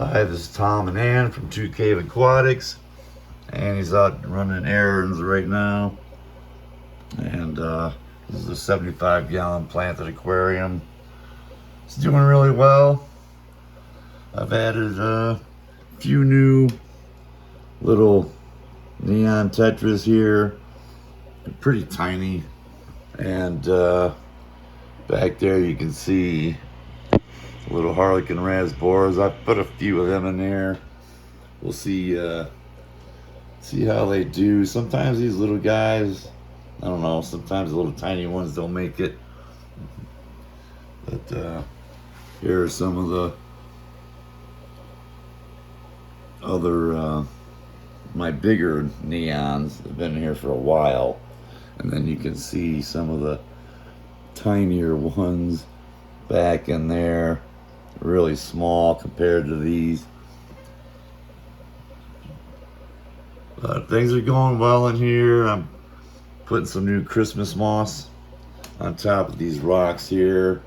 Hi, this is Tom and Ann from Two Cave Aquatics. Annie's out running errands right now. And this is a 75-gallon planted aquarium. It's doing really well. I've added a few new little neon tetras here. They're pretty tiny. And back there you can see little harlequin rasboras. I put a few of them in there. We'll see how they do. Sometimes these little guys, I don't know, sometimes the little tiny ones don't make it. But here are some of the other my bigger neons. They've been here for a while. And then you can see some of the tinier ones back in there, really small compared to these. But things are going well in here. I'm putting some new Christmas moss on top of these rocks here.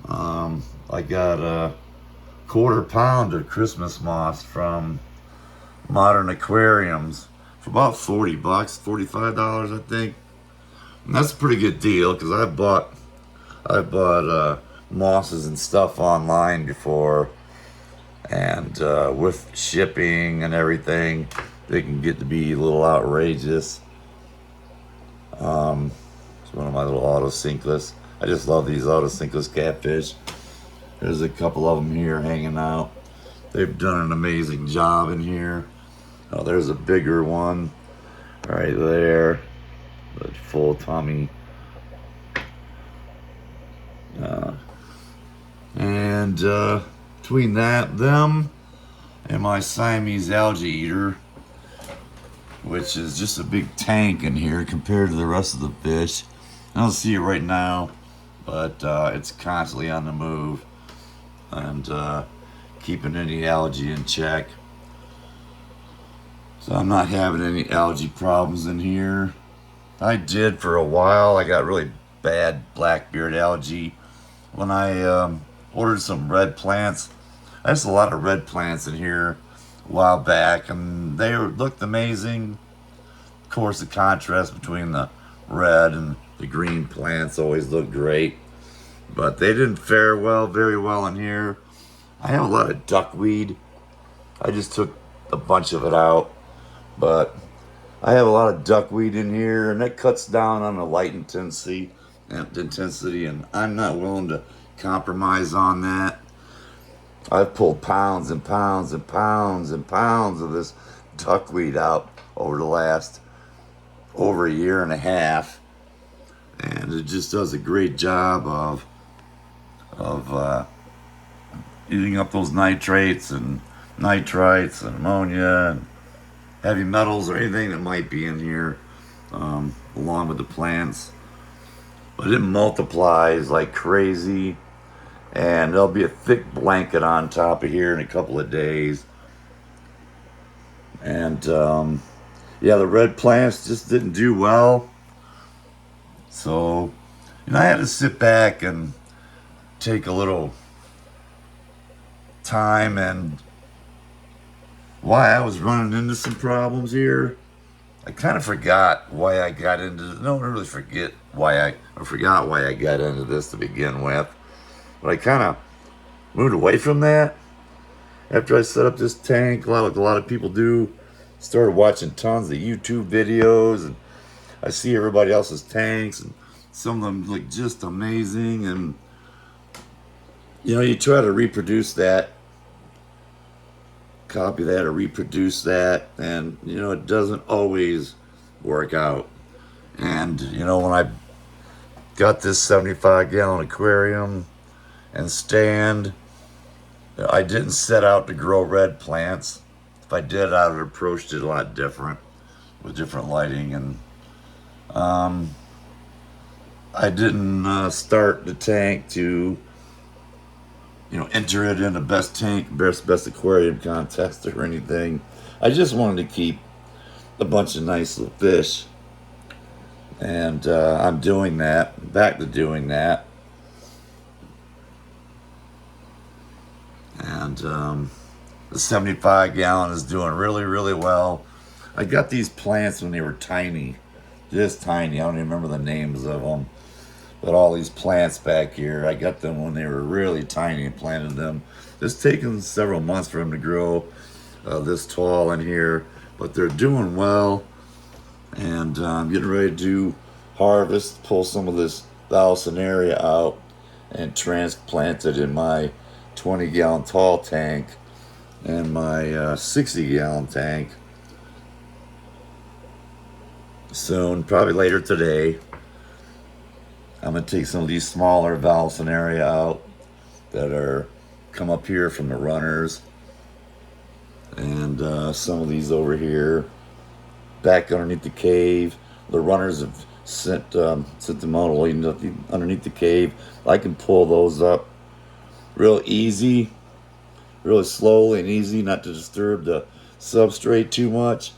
I got a quarter-pound of Christmas moss from Modern Aquariums for about 40 bucks, $45, I think. And that's a pretty good deal because I bought mosses and stuff online before, and with shipping and everything, they can get to be a little outrageous. It's one of my little autosynclus. I just love these autosynclus catfish. There's a couple of them here hanging out. They've done an amazing job in here. Oh, there's a bigger one right there. The full tummy. And between them, and my Siamese algae eater, which is just a big tank in here compared to the rest of the fish. I don't see it right now, but it's constantly on the move and keeping any algae in check. So I'm not having any algae problems in here. I did for a while. I got really bad blackbeard algae when I ordered some red plants. I had a lot of red plants in here a while back, and they looked amazing. Of course, the contrast between the red and the green plants always looked great, but they didn't fare very well in here. I have a lot of duckweed. I just took a bunch of it out, but I have a lot of duckweed in here, and that cuts down on the light intensity, and I'm not willing to compromise on that. I've pulled pounds and pounds and pounds and pounds of this duckweed out over the last over a year and a half, and it just does a great job of eating up those nitrates and nitrites and ammonia and heavy metals or anything that might be in here, along with the plants. But it multiplies like crazy, and there'll be a thick blanket on top of here in a couple of days. And yeah, the red plants just didn't do well. So, I had to sit back and take a little time, and why I was running into some problems here, I kind of forgot why I got into this. No, I don't really forget why I forgot why I got into this to begin with. But I kind of moved away from that after I set up this tank. A lot of people do. Started watching tons of YouTube videos, and I see everybody else's tanks, and some of them look just amazing. And you try to reproduce that, copy that, or reproduce that, and it doesn't always work out. And when I got this 75-gallon aquarium and stand, I didn't set out to grow red plants. If I did, I would have approached it a lot different, with different lighting. And I didn't start the tank to enter it in the best tank, best aquarium contest or anything. I just wanted to keep a bunch of nice little fish. And I'm doing that, back to doing that. And The 75 gallon is doing really, really well. I got these plants when they were tiny, just tiny. I don't even remember the names of them. But all these plants back here, I got them when they were really tiny and planted them. It's taken several months for them to grow this tall in here, but they're doing well. And I'm getting ready to harvest, pull some of this Vallisneria out and transplant it in my 20-gallon tall tank and my 60-gallon tank soon, probably later today. I'm going to take some of these smaller Vallisneria out that are come up here from the runners, and some of these over here back underneath the cave. The runners have sent them out underneath the cave. I can pull those up real easy, really slowly and easy, not to disturb the substrate too much.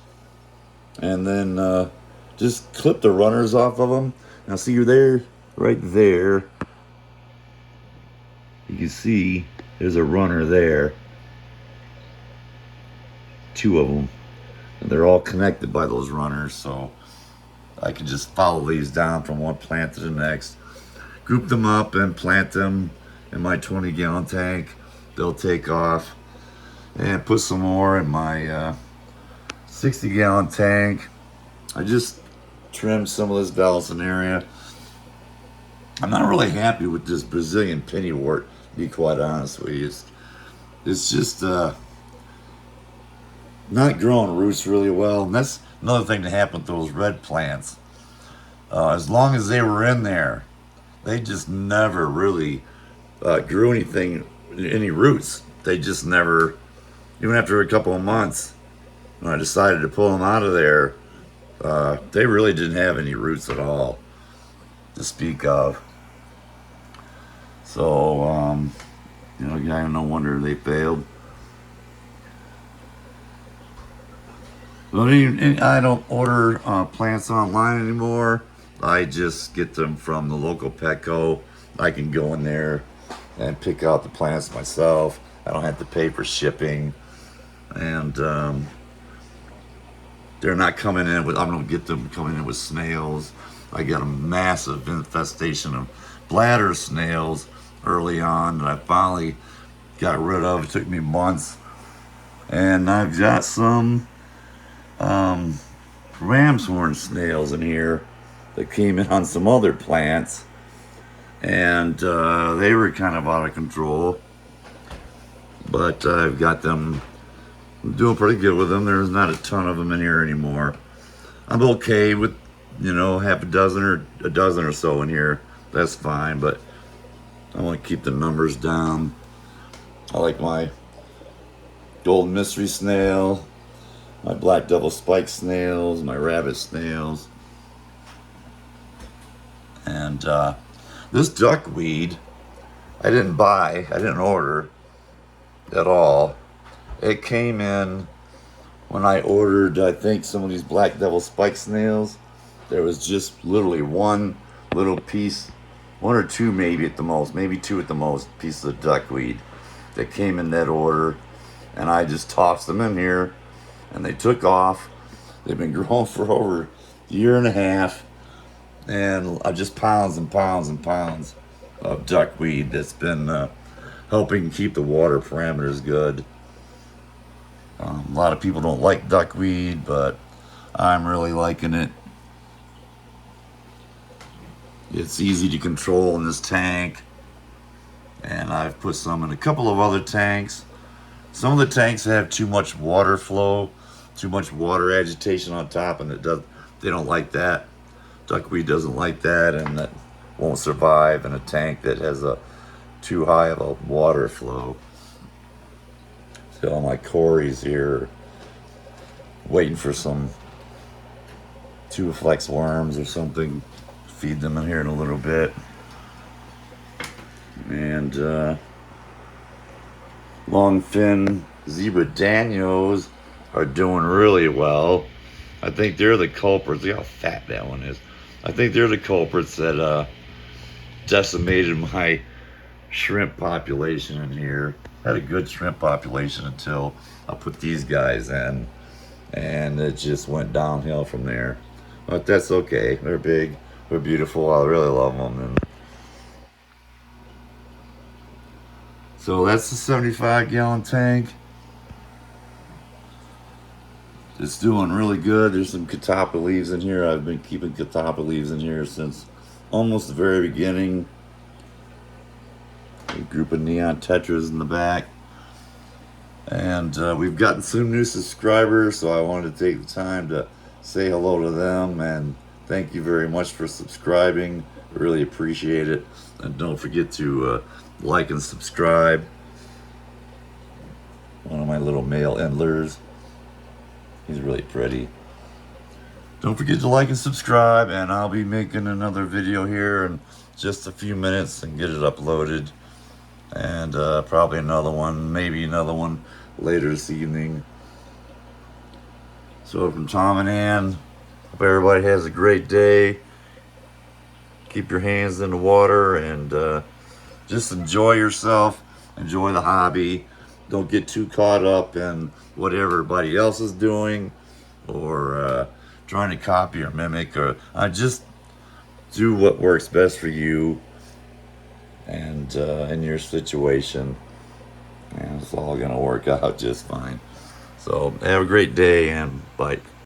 And then just clip the runners off of them. Now see, you're there, right there. You can see there's a runner there. Two of them. And they're all connected by those runners, so I can just follow these down from one plant to the next. Group them up and plant them in my 20-gallon tank. They'll take off. And put some more in my 60-gallon tank. I just trimmed some of this Vallisneria. I'm not really happy with this Brazilian pennywort, to be quite honest with you. It's just not growing roots really well. And that's another thing that happened with those red plants. As long as they were in there, they just never really grew any roots. They just never, even after a couple of months, when I decided to pull them out of there, they really didn't have any roots at all to speak of. So, no wonder they failed. But I don't order plants online anymore. I just get them from the local Petco. I can go in there and pick out the plants myself. I don't have to pay for shipping. And they're not coming in with, I don't get them coming in with snails. I got a massive infestation of bladder snails early on that I finally got rid of. It took me months. And I've got some ram's horn snails in here that came in on some other plants, and they were kind of out of control, but I've got them doing pretty good with them. There's not a ton of them in here anymore. I'm okay with half a dozen or a dozen or so in here. That's fine, but I want to keep the numbers down. I like my golden mystery snail, my black devil spike snails, my rabbit snails. And this duckweed, I didn't order at all. It came in when I ordered, I think, some of these black devil spike snails. There was just literally one little piece, one or two maybe at the most, maybe two at the most, pieces of duckweed that came in that order. And I just tossed them in here, and they took off. They've been growing for over a year and a half, and just pounds and pounds and pounds of duckweed that's been helping keep the water parameters good. A lot of people don't like duckweed, but I'm really liking it. It's easy to control in this tank, and I've put some in a couple of other tanks. Some of the tanks have too much water flow, too much water agitation on top, and they don't like that. Duckweed doesn't like that, and that won't survive in a tank that has too high of a water flow. So all my cories here, waiting for some 2-flex worms or something. Feed them in here in a little bit. And longfin zebra danios are doing really well. I think they're the culprits. Look how fat that one is. I think they're the culprits that decimated my shrimp population in here. Had a good shrimp population until I put these guys in, and it just went downhill from there. But that's okay. They're big, they're beautiful. I really love them. And so that's the 75-gallon tank. It's doing really good. There's some catappa leaves in here. I've been keeping catappa leaves in here since almost the very beginning. A group of neon tetras in the back. And we've gotten some new subscribers, so I wanted to take the time to say hello to them and thank you very much for subscribing. I really appreciate it. And don't forget to like and subscribe. One of my little male endlers. He's really pretty. Don't forget to like and subscribe, and I'll be making another video here in just a few minutes and get it uploaded. And probably another one, maybe another one later this evening. So from Tom and Ann, hope everybody has a great day. Keep your hands in the water and just enjoy yourself. Enjoy the hobby. Don't get too caught up in what everybody else is doing or trying to copy or mimic. Or just do what works best for you and in your situation, and it's all gonna work out just fine. So have a great day and bye.